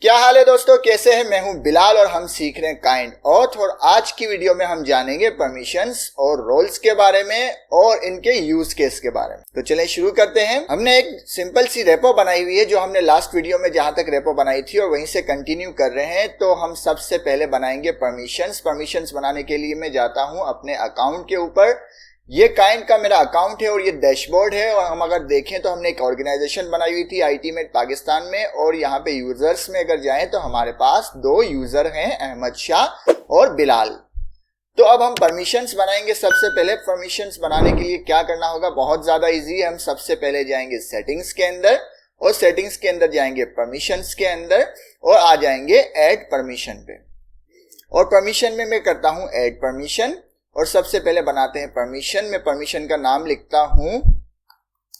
क्या हाल है दोस्तों, कैसे हैं? मैं हूं बिलाल और हम सीख रहे हैं काइंड ऑथ। और आज की वीडियो में हम जानेंगे परमिशंस और रोल्स के बारे में और इनके यूज केस के बारे में। तो चलें शुरू करते हैं। हमने एक सिंपल सी रेपो बनाई हुई है जो हमने लास्ट वीडियो में जहां तक रेपो बनाई थी और वहीं से कंटिन्यू कर रहे हैं। तो हम सबसे पहले बनाएंगे परमिशंस बनाने के लिए मैं जाता हूं अपने अकाउंट के ऊपर। ये काइंड का मेरा अकाउंट है और ये डैशबोर्ड है। और हम अगर देखें तो हमने एक ऑर्गेनाइजेशन बनाई हुई थी ITMate पाकिस्तान में, और यहाँ पे यूजर्स में अगर जाएं तो हमारे पास दो यूजर हैं, अहमद शाह और बिलाल। तो अब हम परमिशंस बनाएंगे। सबसे पहले परमिशंस बनाने के लिए क्या करना होगा, बहुत ज्यादा इजी है। हम सबसे पहले जाएंगे सेटिंग्स के अंदर और सेटिंग्स के अंदर जाएंगे परमिशंस के अंदर और आ जाएंगे ऐड परमिशन पे। और परमिशन में मैं करता हूं ऐड परमिशन और सबसे पहले बनाते हैं परमिशन। में परमिशन का नाम लिखता हूं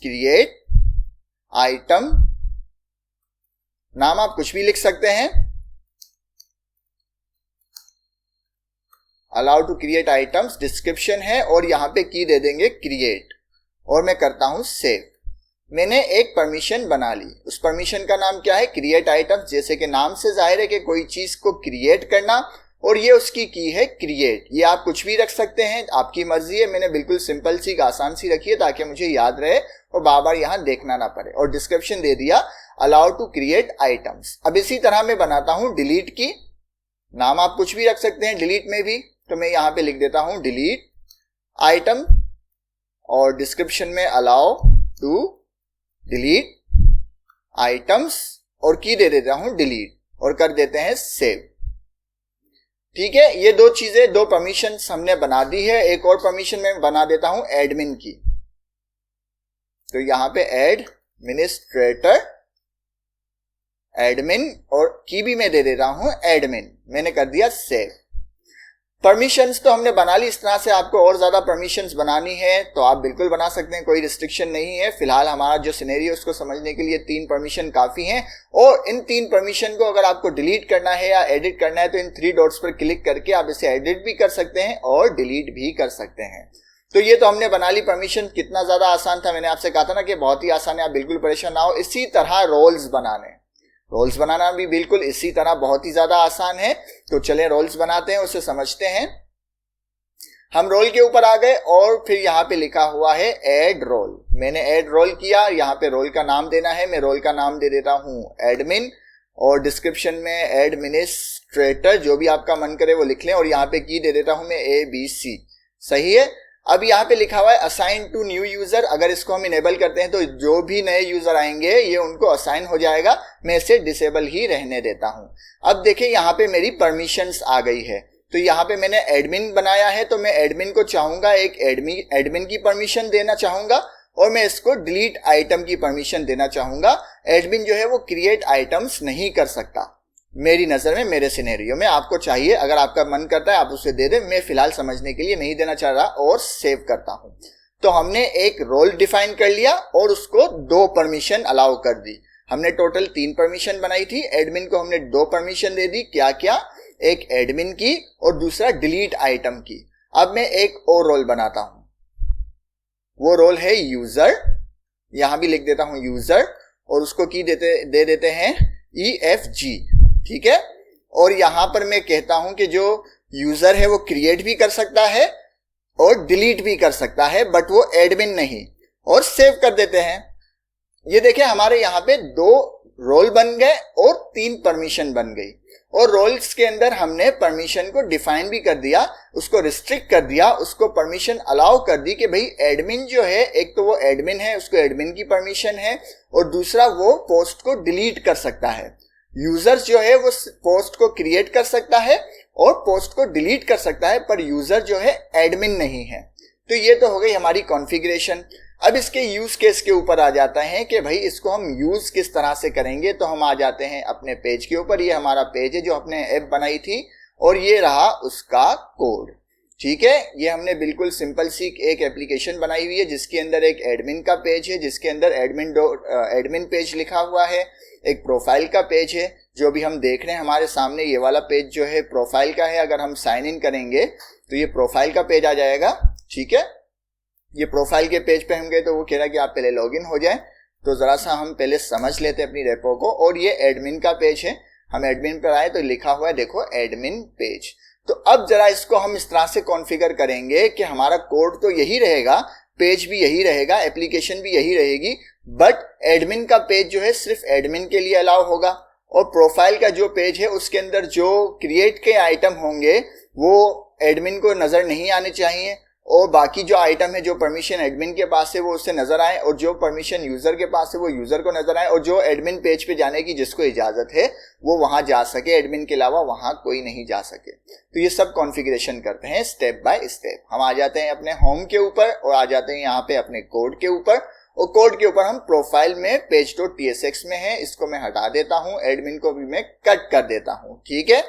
क्रिएट आइटम। नाम आप कुछ भी लिख सकते हैं, allow to create items description है और यहां पे की दे देंगे क्रिएट और मैं करता हूं सेव। मैंने एक परमिशन बना ली। उस परमिशन का नाम क्या है, क्रिएट आइटम्स। जैसे कि नाम से जाहिर है कि कोई चीज को क्रिएट करना, और ये उसकी की है क्रिएट। ये आप कुछ भी रख सकते हैं, आपकी मर्जी है। मैंने बिल्कुल सिंपल सी आसान सी रखी है ताकि मुझे याद रहे और बार बार यहां देखना ना पड़े। और डिस्क्रिप्शन दे दिया अलाउ टू क्रिएट आइटम्स। अब इसी तरह मैं बनाता हूं डिलीट की। नाम आप कुछ भी रख सकते हैं डिलीट में भी। तो मैं यहां पे लिख देता हूं डिलीट आइटम और डिस्क्रिप्शन में अलाउ टू डिलीट आइटम्स और की दे देता हूं डिलीट और कर देते हैं सेव। ठीक है, ये दो चीजें, दो परमिशंस हमने बना दी है। एक और परमिशन मैं बना देता हूं एडमिन की। तो यहां पे एडमिनिस्ट्रेटर एडमिन और की भी मैं दे देता हूं एडमिन। मैंने कर दिया सेव। परमिशंस तो हमने बना ली। इस तरह से आपको और ज्यादा परमिशंस बनानी है तो आप बिल्कुल बना सकते हैं, कोई रिस्ट्रिक्शन नहीं है। फिलहाल हमारा जो सिनेरियो उसको समझने के लिए 3 परमिशन काफी हैं। और इन 3 परमिशन को अगर आपको डिलीट करना है या एडिट करना है तो इन 3 डॉट्स पर क्लिक करके आप इसे एडिट भी कर सकते हैं और डिलीट भी कर सकते हैं। तो ये तो हमने बना ली परमिशन। कितना ज्यादा आसान था, मैंने आपसे कहा था ना कि बहुत ही आसान है, आप बिल्कुल परेशान ना हो। इसी तरह रोल्स बनाना भी बिल्कुल इसी तरह बहुत ही ज्यादा आसान है। तो चलें रोल्स बनाते हैं, उसे समझते हैं। हम रोल के ऊपर आ गए और फिर यहाँ पे लिखा हुआ है ऐड रोल। मैंने ऐड रोल किया। यहाँ पे रोल का नाम देना है। मैं रोल का नाम दे देता हूँ एडमिन और डिस्क्रिप्शन में एडमिनिस्ट्रेटर, जो भी आपका मन करे वो लिख लें। और यहाँ पे की दे देता हूँ मैं ABC। सही है। अब यहाँ पे लिखा हुआ है असाइन टू न्यू यूजर। अगर इसको हम इनेबल करते हैं तो जो भी नए यूजर आएंगे ये उनको असाइन हो जाएगा। मैं इसे डिसेबल ही रहने देता हूं। अब देखिए यहाँ पे मेरी परमिशंस आ गई है। तो यहाँ पे मैंने एडमिन बनाया है तो मैं एडमिन को चाहूंगा एक एडमिन की परमिशन देना चाहूंगा और मैं इसको डिलीट आइटम की परमिशन देना चाहूंगा। एडमिन जो है वो क्रिएट आइटम्स नहीं कर सकता मेरी नजर में, मेरे सिनेरियो में। आपको चाहिए, अगर आपका मन करता है आप उसे दे दें। मैं फिलहाल समझने के लिए नहीं देना चाह रहा और सेव करता हूं। तो हमने एक रोल डिफाइन कर लिया और उसको 2 परमिशन अलाउ कर दी। हमने टोटल 3 परमिशन बनाई थी। एडमिन को हमने 2 परमिशन दे दी। क्या क्या, एक एडमिन की और दूसरा डिलीट आइटम की। अब मैं एक और रोल बनाता हूं, वो रोल है यूजर। यहां भी लिख देता हूं यूजर और उसको की दे देते हैं EFG। ठीक है। और यहां पर मैं कहता हूं कि जो यूजर है वो क्रिएट भी कर सकता है और डिलीट भी कर सकता है, बट वो एडमिन नहीं। और सेव कर देते हैं। ये देखिए हमारे यहां पे 2 रोल बन गए और 3 परमिशन बन गई। और रोल्स के अंदर हमने परमिशन को डिफाइन भी कर दिया, उसको रिस्ट्रिक्ट कर दिया, उसको परमिशन अलाउ कर दी कि भाई एडमिन जो है, एक तो वो एडमिन है, उसको एडमिन की परमिशन है, और दूसरा वो पोस्ट को डिलीट कर सकता है। यूजर जो है वो पोस्ट को क्रिएट कर सकता है और पोस्ट को डिलीट कर सकता है, पर यूजर जो है एडमिन नहीं है। तो ये तो हो गई हमारी कॉन्फ़िगरेशन। अब इसके यूज केस के ऊपर आ जाता है कि भाई इसको हम यूज किस तरह से करेंगे। तो हम आ जाते हैं अपने पेज के ऊपर। ये हमारा पेज है जो हमने ऐप बनाई थी और ये रहा उसका कोड। ठीक है, ये हमने बिल्कुल सिंपल सी एक एप्लीकेशन बनाई हुई है जिसके अंदर एक एडमिन का पेज है, जिसके अंदर एडमिन पेज लिखा हुआ है, एक प्रोफाइल का पेज है जो भी हम देख रहे हैं हमारे सामने। ये वाला पेज जो है प्रोफाइल का है। अगर हम साइन इन करेंगे तो ये प्रोफाइल का पेज आ जाएगा। ठीक है, ये प्रोफाइल के पेज पे हम गए तो वो कह रहा है कि आप पहले लॉगिन हो जाएं। तो जरा सा हम पहले समझ लेते हैं अपनी रेपो को। और ये एडमिन का पेज है। हम एडमिन पर आए तो लिखा हुआ है देखो एडमिन पेज। तो अब जरा इसको हम इस तरह से कॉन्फ़िगर करेंगे कि हमारा कोड तो यही रहेगा, पेज भी यही रहेगा, एप्लीकेशन भी यही रहेगी, बट एडमिन का पेज जो है सिर्फ एडमिन के लिए अलाउ होगा और प्रोफाइल का जो पेज है उसके अंदर जो क्रिएट के आइटम होंगे वो एडमिन को नजर नहीं आने चाहिए और बाकी जो आइटम है जो परमिशन एडमिन के पास है वो उससे नजर आए और जो परमिशन यूजर के पास है वो यूजर को नजर आए और जो एडमिन पेज पे जाने की जिसको इजाजत है वो वहां जा सके, एडमिन के अलावा वहां कोई नहीं जा सके। तो ये सब कॉन्फ़िगरेशन करते हैं स्टेप बाय स्टेप। हम आ जाते हैं अपने होम के ऊपर और आ जाते हैं यहाँ पे अपने कोड के ऊपर और कोड के ऊपर हम प्रोफाइल में page.tsx में है, इसको मैं हटा देता हूं, एडमिन को भी मैं कट कर देता हूं। ठीक है,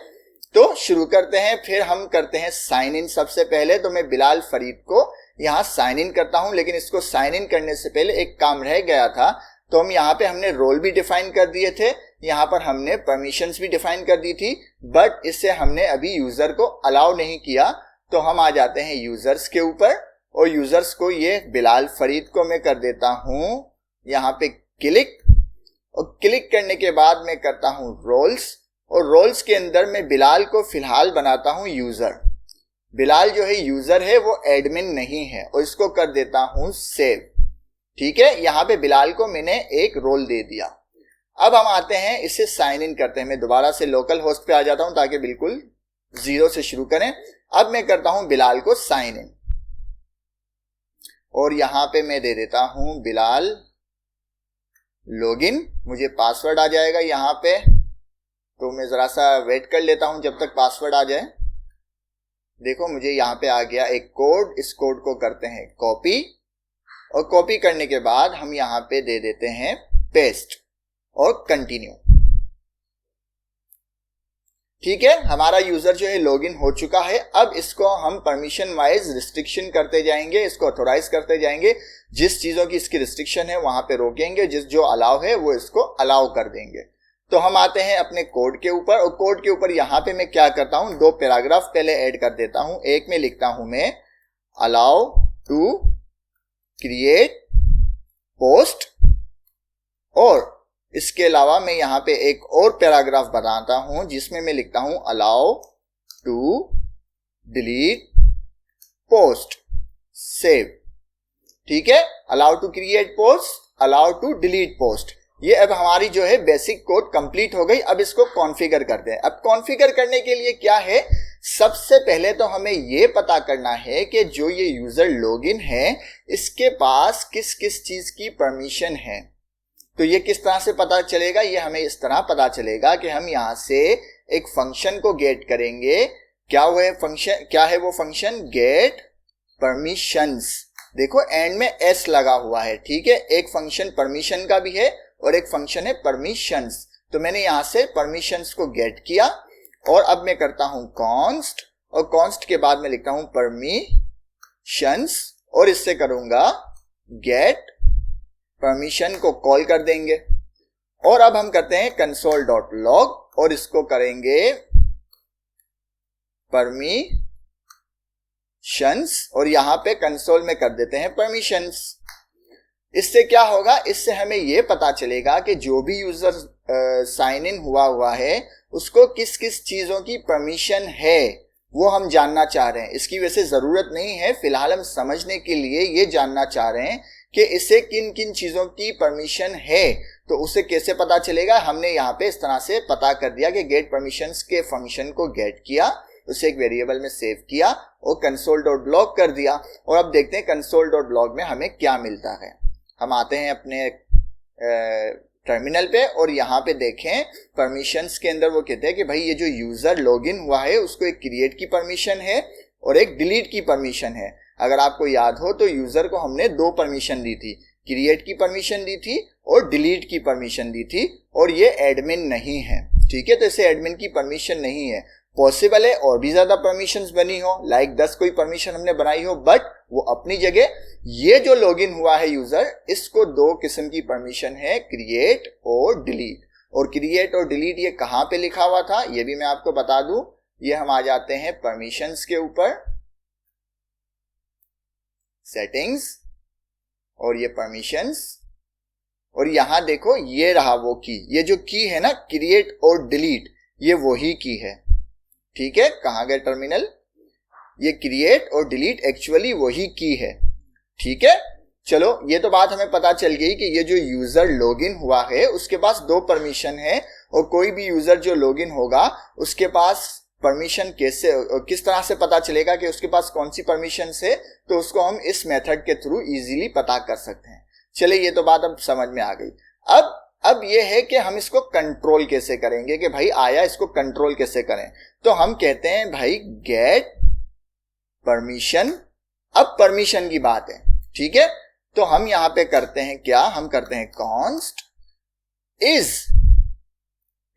तो शुरू करते हैं। फिर हम करते हैं साइन इन। सबसे पहले तो मैं बिलाल फरीद को यहाँ साइन इन करता हूं, लेकिन इसको साइन इन करने से पहले एक काम रह गया था। तो हम यहाँ पे हमने रोल भी डिफाइन कर दिए थे, यहाँ पर हमने परमिशंस भी डिफाइन कर दी थी, बट इससे हमने अभी यूजर को अलाउ नहीं किया। तो हम आ जाते हैं यूजर्स के ऊपर और यूजर्स को ये बिलाल फरीद को मैं कर देता हूं यहाँ पे क्लिक और क्लिक करने के बाद मैं करता हूं रोल्स और रोल्स के अंदर मैं बिलाल को फिलहाल बनाता हूं यूजर। बिलाल जो है यूजर है वो एडमिन नहीं है और इसको कर देता हूं सेव। ठीक है, यहाँ पे बिलाल को मैंने एक रोल दे दिया। अब हम आते हैं इसे साइन इन करते हैं। मैं दोबारा से लोकल होस्ट पे आ जाता हूं ताकि बिल्कुल जीरो से शुरू करें। अब मैं करता हूं बिलाल को साइन इन और यहां पे मैं दे देता हूं बिलाल लॉगिन। मुझे पासवर्ड आ जाएगा यहाँ पे, तो मैं जरा सा वेट कर लेता हूं जब तक पासवर्ड आ जाए। देखो मुझे यहाँ पे आ गया एक कोड, इस कोड को करते हैं कॉपी और कॉपी करने के बाद हम यहाँ पे दे देते हैं पेस्ट और कंटिन्यू। ठीक है, हमारा यूजर जो है लॉगिन हो चुका है। अब इसको हम परमिशन वाइज रिस्ट्रिक्शन करते जाएंगे, इसको ऑथोराइज करते जाएंगे। जिस चीजों की इसकी रिस्ट्रिक्शन है वहां पे रोकेंगे, जिस जो अलाउ है वो इसको अलाउ कर देंगे। तो हम आते हैं अपने कोड के ऊपर और कोड के ऊपर यहाँ पे मैं क्या करता हूं, दो पैराग्राफ पहले ऐड कर देता हूं। एक में लिखता हूं मैं अलाउ टू क्रिएट पोस्ट और इसके अलावा मैं यहाँ पे एक और पैराग्राफ बनाता हूं जिसमें मैं लिखता हूं allow to delete post save. ठीक है, allow to create post, allow to delete post. ये अब हमारी जो है बेसिक कोड कंप्लीट हो गई। अब इसको कॉन्फ़िगर करते हैं। अब कॉन्फ़िगर करने के लिए क्या है, सबसे पहले तो हमें ये पता करना है कि जो ये यूजर लॉगिन है इसके पास किस किस चीज की परमिशन है। तो ये किस तरह से पता चलेगा, ये हमें इस तरह पता चलेगा कि हम यहां से एक फंक्शन को गेट करेंगे। क्या है वो फंक्शन गेट परमिशंस। देखो एंड में एस लगा हुआ है। ठीक है, एक फंक्शन परमिशन का भी है और एक फंक्शन है परमिशंस। तो मैंने यहां से परमिशंस को गेट किया और अब मैं करता हूं कॉन्स्ट और कॉन्स्ट के बाद मैं लिखता हूं परमिशंस और इससे करूंगा गेट परमिशन को कॉल कर देंगे। और अब हम करते हैं console.log और इसको करेंगे परमिशंस और यहां पे कंसोल में कर देते हैं परमिशंस। इससे क्या होगा, इससे हमें यह पता चलेगा कि जो भी यूजर साइन इन हुआ है उसको किस किस चीजों की परमिशन है वो हम जानना चाह रहे हैं। इसकी वैसे जरूरत नहीं है, फिलहाल हम समझने के लिए ये जानना चाह रहे हैं कि इसे किन किन चीजों की परमिशन है। तो उसे कैसे पता चलेगा, हमने यहाँ पे इस तरह से पता कर दिया कि गेट परमिशंस के फंक्शन को गेट किया, उसे एक वेरिएबल में सेव किया और console.log कर दिया। और अब देखते हैं console.log में हमें क्या मिलता है। हम आते हैं अपने टर्मिनल पे और यहाँ पे देखें परमिशंस के अंदर वो कहते हैं कि भाई ये जो यूजर लॉगिन हुआ है उसको एक क्रिएट की परमिशन है और एक डिलीट की परमिशन है। अगर आपको याद हो तो यूजर को हमने दो परमिशन दी थी, क्रिएट की परमिशन दी थी और डिलीट की परमिशन दी थी और ये एडमिन नहीं है। ठीक है, तो इसे एडमिन की परमिशन नहीं है। पॉसिबल है और भी ज्यादा परमिशंस बनी हो, लाइक 10 कोई परमिशन हमने बनाई हो, बट वो अपनी जगह। ये जो लॉगिन हुआ है यूजर, इसको दो किस्म की परमिशन है, क्रिएट और डिलीट। और क्रिएट और डिलीट ये कहां पे लिखा हुआ था ये भी मैं आपको बता दूं। ये हम आ जाते हैं परमिशंस के ऊपर, सेटिंग्स और ये परमिशंस और यहां देखो ये रहा वो की, ये जो की है ना क्रिएट और डिलीट, ये वही की है। ठीक है, कहां गए टर्मिनल, ये क्रिएट और डिलीट एक्चुअली वही की है। ठीक है, चलो ये तो बात हमें पता चल गई कि ये जो यूजर लॉगिन हुआ है उसके पास 2 परमिशन है, और कोई भी यूजर जो लॉगिन होगा उसके पास परमिशन कैसे, किस तरह से पता चलेगा कि उसके पास कौन सी परमिशन है, तो उसको हम इस मेथड के थ्रू इजीली पता कर सकते हैं। चलिए ये तो बात अब समझ में आ गई। अब ये है कि हम इसको कंट्रोल कैसे करेंगे, कि भाई आया इसको कंट्रोल कैसे करें। तो हम कहते हैं भाई गेट परमिशन, अब परमिशन की बात है। ठीक है, तो हम यहां पे करते हैं क्या, हम करते हैं कॉन्स्ट इज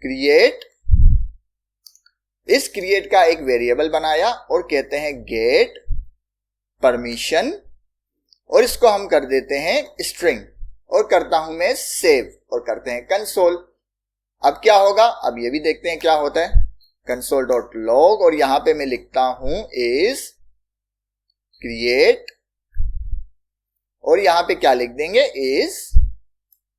क्रिएट, इस क्रिएट का एक वेरिएबल बनाया और कहते हैं गेट परमिशन, और इसको हम कर देते हैं स्ट्रिंग, और करता हूं मैं सेव और करते हैं कंसोल। अब क्या होगा, अब ये भी देखते हैं क्या होता है, console.log, और यहां पे मैं लिखता हूं इज क्रिएट, और यहां पे क्या लिख देंगे, इज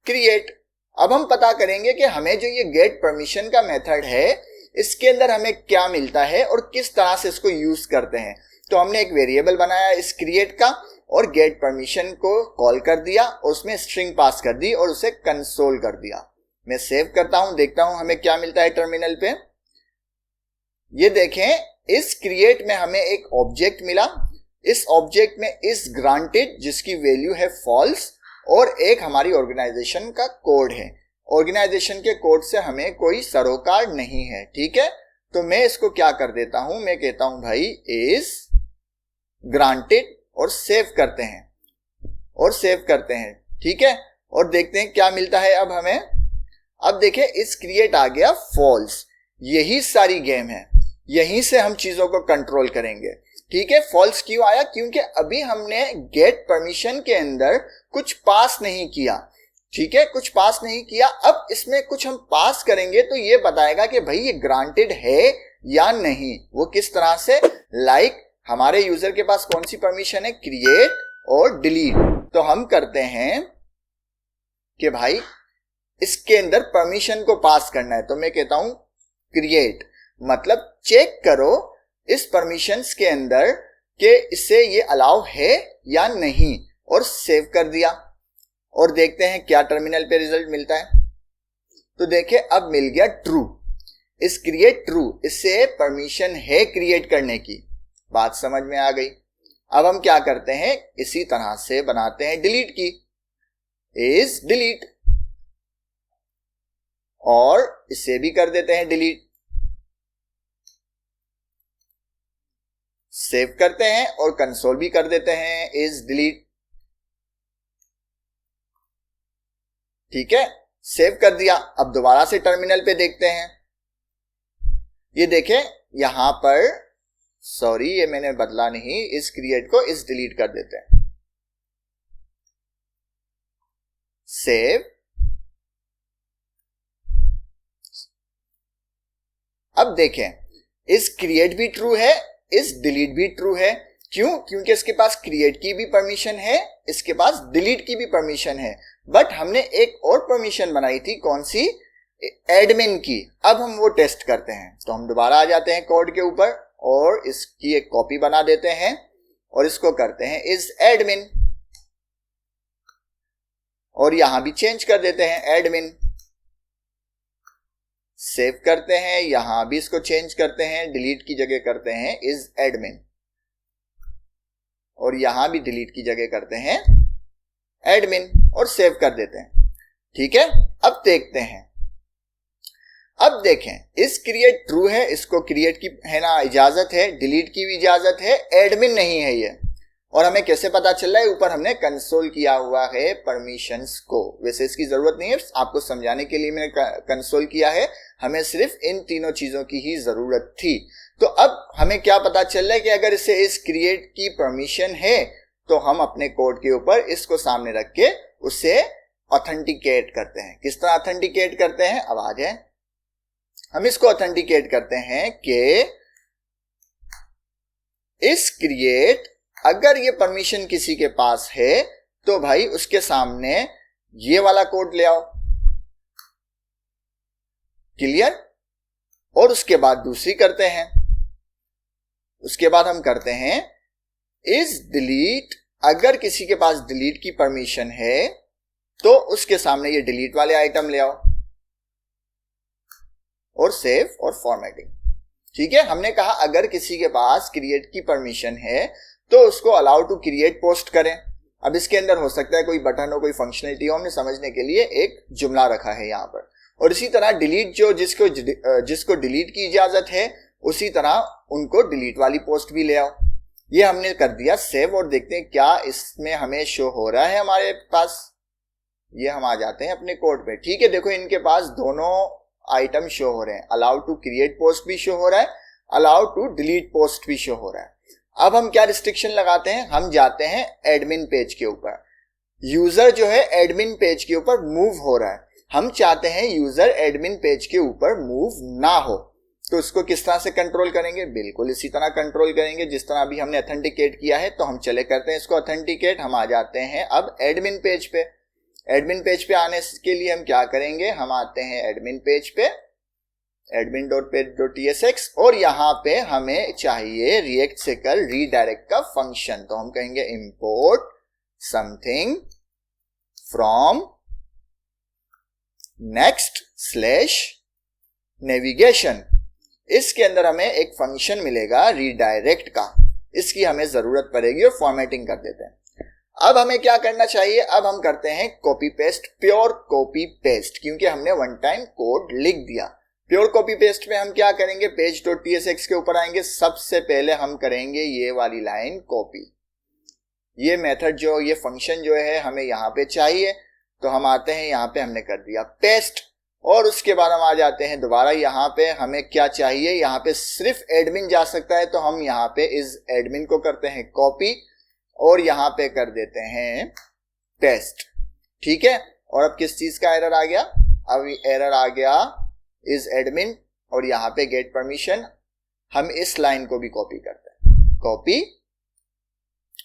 क्रिएट। अब हम पता करेंगे कि हमें जो ये गेट परमिशन का मेथड है इसके अंदर हमें क्या मिलता है और किस तरह से इसको यूज करते हैं। तो हमने एक वेरिएबल बनाया इस क्रिएट का और गेट परमिशन को कॉल कर दिया, उसमें स्ट्रिंग पास कर दी और उसे कंसोल कर दिया। मैं सेव करता हूं, देखता हूं हमें क्या मिलता है टर्मिनल पे। ये देखें इस क्रिएट में हमें एक ऑब्जेक्ट मिला, इस ऑब्जेक्ट में इस ग्रांटेड जिसकी वैल्यू है फॉल्स, और एक हमारी ऑर्गेनाइजेशन का कोड है। ऑर्गेनाइजेशन के कोड से हमें कोई सरोकार नहीं है। ठीक है, तो मैं इसको क्या कर देता हूं, मैं कहता हूं भाई इज ग्रांटेड और सेव करते हैं, और सेव करते हैं। ठीक है, और देखते हैं क्या मिलता है अब हमें। अब देखें इस क्रिएट आ गया फॉल्स, यही सारी गेम है, यहीं से हम चीजों को कंट्रोल करेंगे। ठीक है, फॉल्स क्यों आया, क्योंकि अभी हमने गेट परमिशन के अंदर कुछ पास नहीं किया। ठीक है, कुछ पास नहीं किया, अब इसमें कुछ हम पास करेंगे तो ये बताएगा कि भाई ये ग्रांटेड है या नहीं। वो किस तरह से, लाइक हमारे यूजर के पास कौन सी परमिशन है, क्रिएट और डिलीट। तो हम करते हैं कि भाई इसके अंदर परमिशन को पास करना है, तो मैं कहता हूं क्रिएट, मतलब चेक करो इस परमिशंस के अंदर कि इससे ये अलाउ है या नहीं, और सेव कर दिया। और देखते हैं क्या टर्मिनल पे रिजल्ट मिलता है। तो देखिए अब मिल गया ट्रू, इस क्रिएट ट्रू, इससे परमिशन है क्रिएट करने की। बात समझ में आ गई। अब हम क्या करते हैं, इसी तरह से बनाते हैं डिलीट की, इज डिलीट, और इसे भी कर देते हैं डिलीट, सेव करते हैं और कंसोल भी कर देते हैं इज डिलीट। ठीक है, सेव कर दिया। अब दोबारा से टर्मिनल पे देखते हैं, ये देखें यहां पर, सॉरी ये मैंने बदला नहीं, इस क्रिएट को इस डिलीट कर देते हैं, सेव। अब देखें इस क्रिएट भी ट्रू है, इस डिलीट भी ट्रू है। क्यों, क्योंकि इसके पास क्रिएट की भी परमिशन है, इसके पास डिलीट की भी परमिशन है, बट हमने एक और परमिशन बनाई थी, कौन सी, एडमिन की। अब हम वो टेस्ट करते हैं, तो हम दोबारा आ जाते हैं कोड के ऊपर और इसकी एक कॉपी बना देते हैं और इसको करते हैं इज एडमिन, और यहां भी चेंज कर देते हैं एडमिन, सेव करते हैं, यहां भी इसको चेंज करते हैं, डिलीट की जगह करते हैं इज एडमिन, और यहां भी डिलीट की जगह करते हैं एडमिन, और सेव कर देते हैं। ठीक है, अब देखते हैं, अब देखें इस क्रिएट ट्रू है, इसको क्रिएट की है ना इजाजत है, डिलीट की भी इजाजत है, एडमिन नहीं है ये। और हमें कैसे पता चल रहा है, ऊपर हमने कंसोल किया हुआ है परमिशंस को। वैसे इसकी जरूरत नहीं है, आपको समझाने के लिए मैंने कंसोल किया है, हमें सिर्फ इन तीनों चीजों की ही जरूरत थी। तो अब हमें क्या पता चल रहा है कि अगर इसे इस क्रिएट की परमिशन है तो हम अपने कोड के ऊपर इसको सामने रख के उसे ऑथेंटिकेट करते हैं। किस तरह ऑथेंटिकेट करते हैं, अब आ जाए। हम इसको ऑथेंटिकेट करते हैं कि इस क्रिएट, अगर ये परमिशन किसी के पास है तो भाई उसके सामने ये वाला कोड ले आओ, क्लियर। और उसके बाद दूसरी करते हैं, उसके बाद हम करते हैं इज डिलीट। अगर किसी के पास डिलीट की परमिशन है तो उसके सामने ये डिलीट वाले आइटम ले आओ और सेव और फॉर्मेटिंग। ठीक है, हमने कहा अगर किसी के पास क्रिएट की परमिशन है तो उसको अलाउ टू क्रिएट पोस्ट करें। अब इसके अंदर हो सकता है कोई बटन हो, कोई फंक्शनलिटी हो, हमने समझने के लिए एक जुमला रखा है यहां पर। और इसी तरह डिलीट जो जिसको डिलीट की इजाजत है उसी तरह उनको डिलीट वाली पोस्ट भी ले आओ। ये हमने कर दिया सेव और देखते हैं क्या इसमें हमें शो हो रहा है हमारे पास। ये हम आ जाते हैं अपने कोड पे। ठीक है, देखो इनके पास दोनों आइटम शो हो रहे हैं, अलाउ टू क्रिएट पोस्ट भी शो हो रहा है, अलाउ टू डिलीट पोस्ट भी शो हो रहा है। अब हम क्या रिस्ट्रिक्शन लगाते हैं, हम जाते हैं एडमिन पेज के ऊपर। यूजर जो है एडमिन पेज के ऊपर मूव हो रहा है, हम चाहते हैं यूजर एडमिन पेज के ऊपर मूव ना हो, तो इसको किस तरह से कंट्रोल करेंगे, बिल्कुल इसी तरह कंट्रोल करेंगे जिस तरह अभी हमने ऑथेंटिकेट किया है। तो हम चले करते हैं इसको ऑथेंटिकेट। हम आ जाते हैं अब एडमिन पेज पे। एडमिन पेज पे आने के लिए हम क्या करेंगे, हम आते हैं एडमिन पेज पे, admin.page.tsx, और यहां पे हमें चाहिए रिएक्ट से कर रीडायरेक्ट का फंक्शन। तो हम कहेंगे import something from next slash navigation. इसके अंदर हमें एक फंक्शन मिलेगा रीडायरेक्ट का, इसकी हमें जरूरत पड़ेगी और फॉर्मेटिंग कर देते हैं। अब हमें क्या करना चाहिए, अब हम करते हैं copy paste, pure copy paste, क्योंकि हमने वन टाइम कोड लिख दिया। प्योर कॉपी पेस्ट में हम क्या करेंगे, page.tsx के ऊपर आएंगे, सबसे पहले हम करेंगे ये वाली लाइन कॉपी। ये मेथड जो, ये फंक्शन जो है हमें यहां पे चाहिए, तो हम आते हैं यहां पे, हमने कर दिया पेस्ट। और उसके बाद हम आ जाते हैं दोबारा यहाँ पे, हमें क्या चाहिए, यहाँ पे सिर्फ एडमिन जा सकता है, तो हम यहाँ पे इस एडमिन को करते हैं कॉपी और यहाँ पे कर देते हैं पेस्ट। ठीक है, और अब किस चीज का एरर आ गया, अब एरर आ गया इज एडमिन, और यहाँ पे गेट परमिशन। हम इस लाइन को भी कॉपी करते हैं, कॉपी,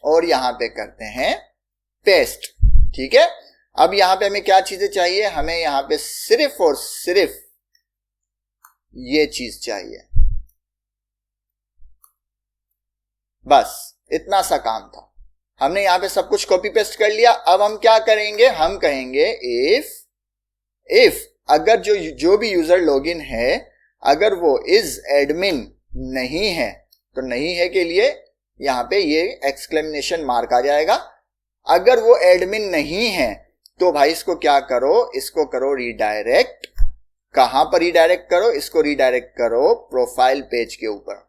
और यहाँ पे करते हैं पेस्ट। ठीक है, अब यहां पे हमें क्या चीजें चाहिए, हमें यहां पे सिर्फ और सिर्फ ये चीज चाहिए, बस इतना सा काम था। हमने यहां पे सब कुछ कॉपी पेस्ट कर लिया। अब हम क्या करेंगे, हम कहेंगे इफ अगर जो भी यूजर लॉगिन है अगर वो इज एडमिन नहीं है, तो नहीं है के लिए यहां पे ये एक्सक्लेमेशन मार्क आ जाएगा। अगर वो एडमिन नहीं है तो भाई इसको क्या करो, इसको करो रीडायरेक्ट। कहां पर रीडायरेक्ट करो, इसको रीडायरेक्ट करो प्रोफाइल पेज के ऊपर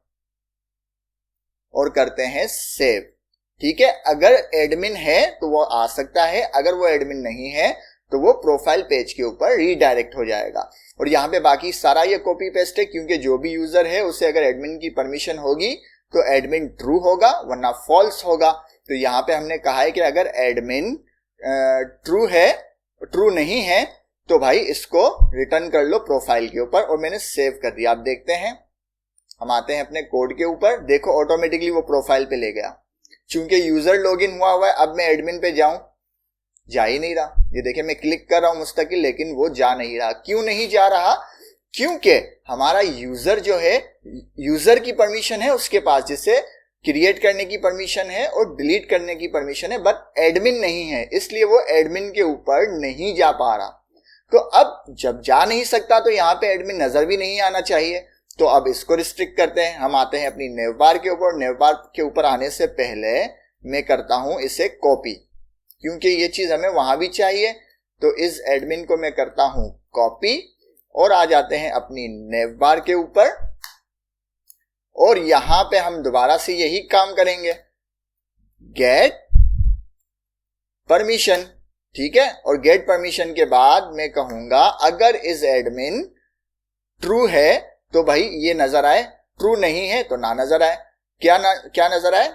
और करते हैं सेव। ठीक है, अगर एडमिन है तो वो आ सकता है, अगर वो एडमिन नहीं है तो वो प्रोफाइल पेज के ऊपर रीडायरेक्ट हो जाएगा। और यहाँ पे बाकी सारा ये कॉपी पेस्ट है, क्योंकि जो भी यूजर है उसे अगर एडमिन की परमिशन होगी तो एडमिन ट्रू होगा वरना फॉल्स होगा। तो यहाँ पे हमने कहा है कि अगर एडमिन ट्रू है, ट्रू नहीं है तो भाई इसको रिटर्न कर लो प्रोफाइल के ऊपर, और मैंने सेव कर दिया। आप देखते हैं, हम आते हैं अपने कोड के ऊपर, देखो ऑटोमेटिकली वो प्रोफाइल पे ले गया। चूंकि यूजर लॉगिन हुआ है, अब मैं एडमिन पे जाऊं, जा ही नहीं रहा। ये देखिए मैं क्लिक कर रहा हूं मुस्तकिल, लेकिन वो जा नहीं रहा। क्यों नहीं जा रहा, क्योंकि हमारा यूजर जो है, यूजर की परमिशन है उसके पास, जिसे क्रिएट करने की परमिशन है और डिलीट करने की परमिशन है, बट एडमिन नहीं है, इसलिए वो एडमिन के ऊपर नहीं जा पा रहा। तो अब जब जा नहीं सकता तो यहाँ पे एडमिन नजर भी नहीं आना चाहिए। तो अब इसको रिस्ट्रिक्ट करते हैं, हम आते हैं अपनी नेवबार के ऊपर। नेवबार के ऊपर आने से पहले मैं करता हूं इसे कॉपी, क्योंकि ये चीज हमें वहां भी चाहिए। तो इस एडमिन को मैं करता हूं कॉपी और आ जाते हैं अपनी नेवबार के ऊपर, और यहां पे हम दोबारा से यही काम करेंगे, गेट परमिशन। ठीक है, और गेट परमिशन के बाद मैं कहूंगा अगर इस एडमिन ट्रू है तो भाई ये नजर आए, ट्रू नहीं है तो ना नजर आए। क्या नजर आए,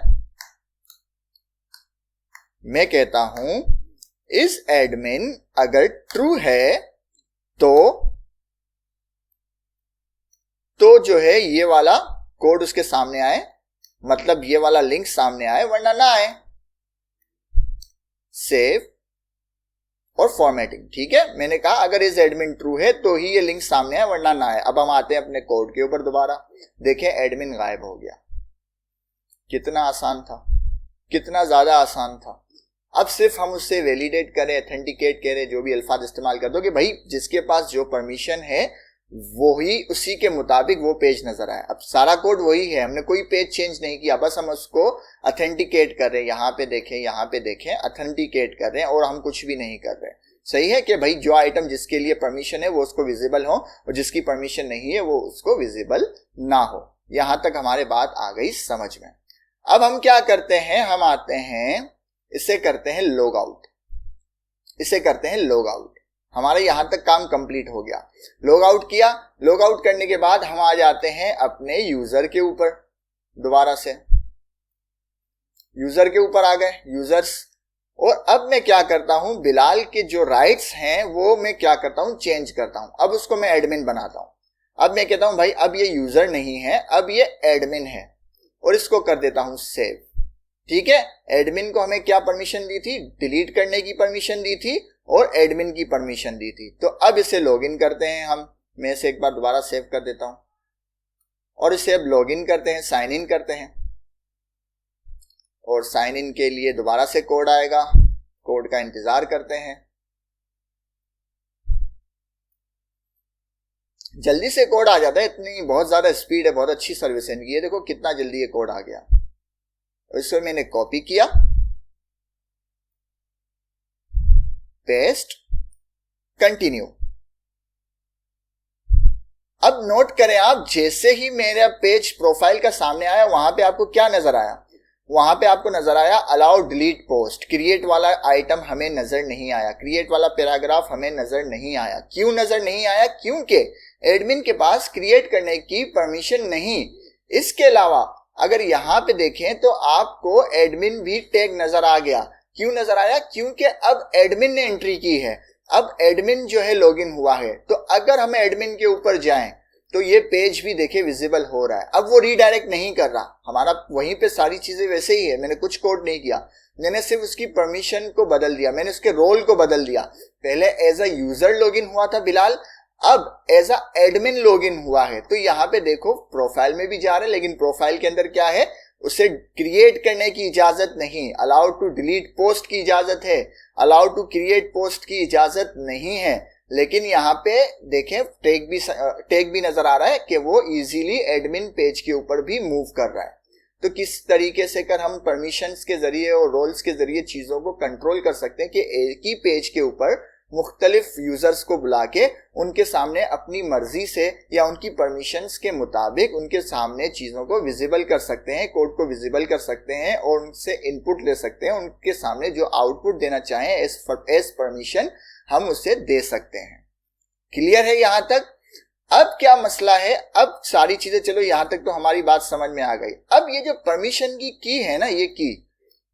मैं कहता हूं इस एडमिन अगर ट्रू है तो जो है ये वाला कोड उसके सामने आए, मतलब ये वाला लिंक सामने आए, वरना ना आए। सेव और फॉर्मेटिंग। ठीक है, मैंने कहा अगर इस एडमिन ट्रू है तो ही ये लिंक सामने है, वरना ना है। अब हम आते हैं अपने कोड के ऊपर दोबारा, देखें एडमिन गायब हो गया। कितना आसान था, कितना ज्यादा आसान था। अब सिर्फ हम उससे वैलिडेट करें, ऑथेंटिकेट करें, जो भी अल्फाज इस्तेमाल कर दो कि भाई जिसके पास जो परमिशन है वो ही उसी के मुताबिक वो पेज नजर आए। अब सारा कोड वही है, हमने कोई पेज चेंज नहीं किया, बस हम उसको ऑथेंटिकेट कर रहे हैं। यहाँ पे देखें, यहाँ पे देखें, ऑथेंटिकेट कर रहे हैं और हम कुछ भी नहीं कर रहे। सही है कि भाई जो आइटम जिसके लिए परमिशन है वो उसको विजिबल हो और जिसकी परमिशन नहीं है वो उसको विजिबल ना हो। यहां तक हमारे बात आ गई समझ में। अब हम क्या करते हैं, हम आते हैं, इसे करते हैं लॉग आउट, इसे करते हैं लॉग आउट। हमारा यहां तक काम कंप्लीट हो गया। लॉग आउट किया, लॉग आउट करने के बाद हम आ जाते हैं अपने यूजर के ऊपर, दोबारा से यूजर के ऊपर आ गए, यूजर्स। और अब मैं क्या करता हूं, बिलाल के जो राइट्स हैं वो मैं क्या करता हूं, चेंज करता हूं। अब उसको मैं एडमिन बनाता हूं। अब मैं कहता हूं भाई अब ये यूजर नहीं है, अब ये एडमिन है, और इसको कर देता हूं सेव। ठीक है, एडमिन को हमें क्या परमिशन दी थी, डिलीट करने की परमिशन दी थी और एडमिन की परमिशन दी थी। तो अब इसे लॉगिन करते हैं हम। मैं इसे एक बार दोबारा सेव कर देता हूं और इसे अब लॉगिन करते हैं, साइन इन करते हैं। और साइन इन के लिए दोबारा से कोड आएगा, कोड का इंतजार करते हैं। जल्दी से कोड आ जाता है, इतनी बहुत ज्यादा स्पीड है, बहुत अच्छी सर्विस है इनकी। ये देखो कितना जल्दी ये कोड आ गया। इसको मैंने कॉपी किया, पेस्ट, कंटिन्यू। अब नोट करें आप, जैसे ही मेरा पेज प्रोफाइल का सामने आया वहां पे आपको क्या नजर आया, वहां पे आपको नजर आया अलाउ डिलीट पोस्ट। क्रिएट वाला आइटम हमें नजर नहीं आया, क्रिएट वाला पैराग्राफ हमें नजर नहीं आया। क्यों नजर नहीं आया, क्योंकि एडमिन के पास क्रिएट करने की परमिशन नहीं। इसके अलावा अगर यहां पे देखें तो आपको एडमिन भी टैग नजर आ गया। क्यों नजर आया, क्योंकि अब एडमिन ने एंट्री की है, अब एडमिन जो है लॉगिन हुआ है। तो अगर हम एडमिन के ऊपर जाएं तो ये पेज भी देखे विजिबल हो रहा है। अब वो रीडायरेक्ट नहीं कर रहा, हमारा वहीं पे सारी चीजें वैसे ही है, मैंने कुछ कोड नहीं किया, मैंने सिर्फ उसकी परमिशन को बदल दिया, मैंने उसके रोल को बदल दिया। पहले एज अ यूजर लॉगिन हुआ था बिलाल, अब एज अ एडमिन लॉगिन हुआ है। तो यहाँ पे देखो प्रोफाइल में भी जा रहे हैं, लेकिन प्रोफाइल के अंदर क्या है, उसे क्रिएट करने की इजाजत नहीं, अलाउ टू डिलीट पोस्ट की इजाजत है, अलाउ टू क्रिएट पोस्ट की इजाजत नहीं है। लेकिन यहाँ पे देखें टैग भी नजर आ रहा है कि वो इजीली एडमिन पेज के ऊपर भी मूव कर रहा है। तो किस तरीके से कर हम परमिशंस के जरिए और रोल्स के जरिए चीजों को कंट्रोल कर सकते हैं कि एक ही पेज के ऊपर मुख्तलिफ यूजर्स को बुला के उनके सामने अपनी मर्जी से या उनकी परमिशंस के मुताबिक उनके सामने चीजों को विजिबल कर सकते हैं, कोड को विजिबल कर सकते हैं और उनसे इनपुट ले सकते हैं। उनके सामने जो आउटपुट देना चाहें एज परमिशन हम उसे दे सकते हैं। क्लियर है यहां तक? अब क्या मसला है, अब सारी चीजें चलो यहां तक तो हमारी बात समझ में आ गई। अब ये जो परमिशन की है ना,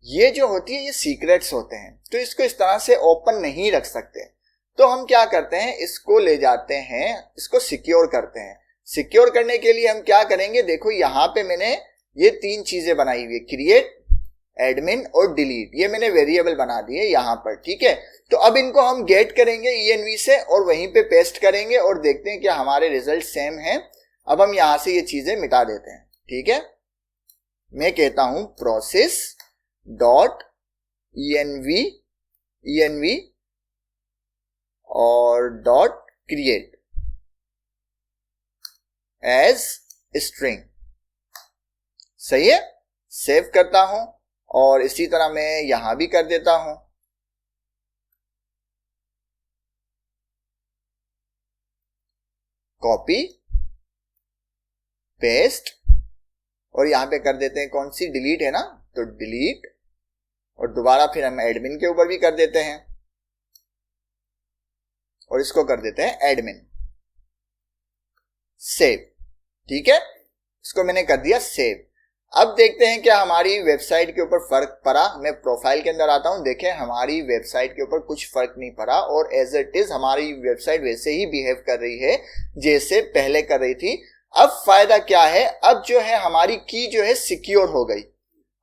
ये जो होती है ये सीक्रेट्स होते हैं, तो इसको इस तरह से ओपन नहीं रख सकते। तो हम क्या करते हैं, इसको ले जाते हैं, इसको सिक्योर करते हैं। सिक्योर करने के लिए हम क्या करेंगे, देखो यहां पे मैंने ये तीन चीजें बनाई हुई है, क्रिएट, एडमिन और डिलीट, ये मैंने वेरिएबल बना दिए यहां पर। ठीक है, तो अब इनको हम गेट करेंगे env से और वहीं पे पेस्ट करेंगे और देखते हैं कि हमारे रिजल्ट सेम हैं। अब हम यहां से ये चीजें मिटा देते हैं। ठीक है, मैं कहता हूं प्रोसेस डॉट env और डॉट क्रिएट एज स्ट्रिंग। सही है, सेव करता हूं और इसी तरह मैं यहां भी कर देता हूं। कॉपी, पेस्ट और यहां पे कर देते हैं कौन सी, डिलीट है ना, तो डिलीट, और दोबारा फिर हम एडमिन के ऊपर भी कर देते हैं और इसको कर देते हैं एडमिन, सेव। ठीक है, इसको मैंने कर दिया सेव। अब देखते हैं क्या हमारी वेबसाइट के ऊपर फर्क पड़ा। मैं प्रोफाइल के अंदर आता हूं, देखें हमारी वेबसाइट के ऊपर कुछ फर्क नहीं पड़ा और एज इट इज हमारी वेबसाइट वैसे ही बिहेव कर रही है जैसे पहले कर रही थी। अब फायदा क्या है, अब जो है हमारी की जो है सिक्योर हो गई।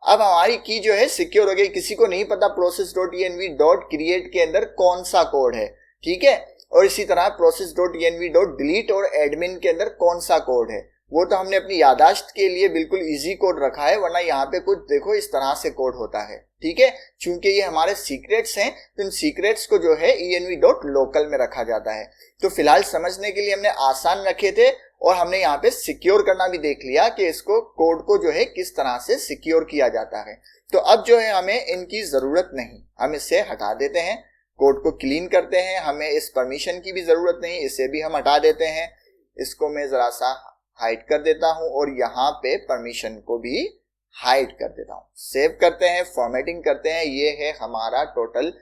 अब हमारी की जो है सिक्योर हो गई, किसी को नहीं पता process.env.create के अंदर कौन सा कोड है, ठीक है। और इसी तरह process.env.delete और admin के अंदर कौन सा कोड है, वो तो हमने अपनी यादाश्त के लिए बिल्कुल इजी कोड रखा है, वरना यहाँ पे कुछ देखो इस तरह से कोड होता है, ठीक है। चूंकि ये हमारे सीक्रेट्स हैं तो इन सीक्रेट्स को जो है env.local में रखा जाता है। तो फिलहाल समझने के लिए हमने आसान रखे थे और हमने यहाँ पे सिक्योर करना भी देख लिया कि इसको कोड को जो है किस तरह से सिक्योर किया जाता है। तो अब जो है हमें इनकी जरूरत नहीं, हम इसे हटा देते हैं, कोड को क्लीन करते हैं, हमें इस परमिशन की भी जरूरत नहीं, इसे भी हम हटा देते हैं। इसको मैं जरा सा हाइड कर देता हूं और यहाँ पे परमिशन को भी हाइड कर देता हूं। सेव करते हैं, फॉर्मेटिंग करते हैं। ये है हमारा टोटल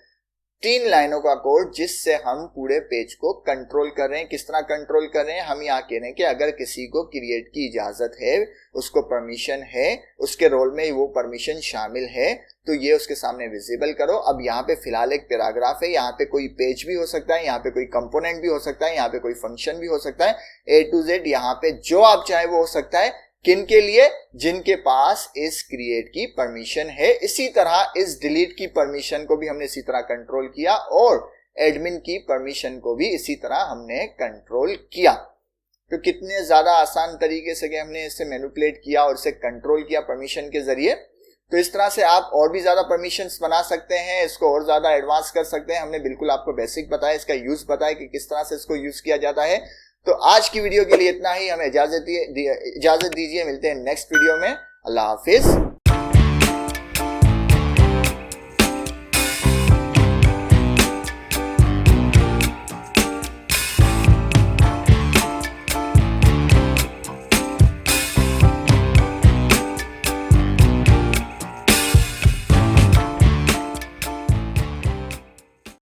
3 लाइनों का कोड जिससे हम पूरे पेज को कंट्रोल कर रहे हैं। किस तरह कंट्रोल कर रहे हैं, हम यहाँ कह रहे हैं कि अगर किसी को क्रिएट की इजाजत है, उसको परमिशन है, उसके रोल में वो परमिशन शामिल है, तो ये उसके सामने विजिबल करो। अब यहाँ पे फिलहाल एक पैराग्राफ है, यहाँ पे कोई पेज भी हो सकता है, यहाँ पे कोई कंपोनेंट भी हो सकता है, यहाँ पे कोई फंक्शन भी हो सकता है, A to Z यहाँ पे जो आप चाहे वो हो सकता है। किन के लिए, जिनके पास इस क्रिएट की परमिशन है। इसी तरह इस डिलीट की परमिशन को भी हमने इसी तरह कंट्रोल किया और एडमिन की परमिशन को भी इसी तरह हमने कंट्रोल किया। तो कितने ज्यादा आसान तरीके से हमने इसे मैनिपुलेट किया और इसे कंट्रोल किया परमिशन के जरिए। तो इस तरह से आप और भी ज्यादा परमिशंस बना सकते हैं, इसको और ज्यादा एडवांस कर सकते हैं। हमने बिल्कुल आपको बेसिक बताया, इसका यूज बताया कि किस तरह से इसको यूज किया जाता है। तो आज की वीडियो के लिए इतना ही, हमें इजाजत दीजिए, मिलते हैं नेक्स्ट वीडियो में। अल्लाह हाफिज।